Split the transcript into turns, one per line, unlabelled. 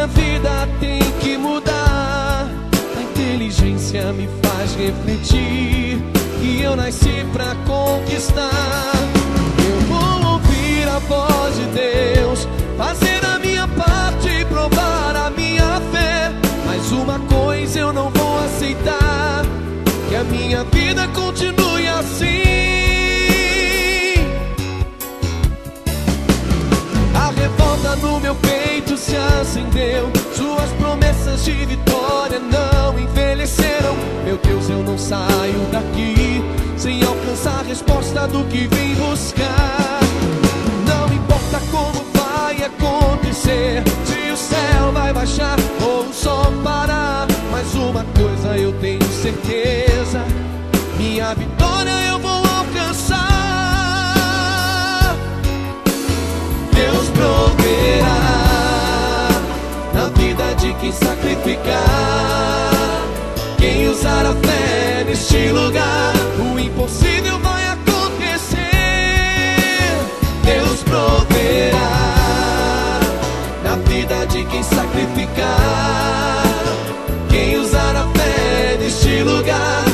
minha vida tem que mudar. A inteligência me faz refletir que eu nasci pra conquistar. Eu vou ouvir a voz de Deus, fazer a minha parte e provar a minha fé. Mas uma coisa eu não vou aceitar, que a minha vida continue assim. A revolta no meu peito se acendeu, suas promessas de vitória não envelheceram. Meu Deus, eu não saio daqui sem alcançar a resposta do que vim buscar. Não importa como vai acontecer, se o céu vai baixar ou o sol parar, mas uma coisa eu tenho certeza, minha vitória eu vou alcançar. Deus proverá na vida de quem sacrificar, quem usar a fé neste lugar, o impossível vai acontecer. Deus proverá na vida de quem sacrificar, quem usar a fé neste lugar,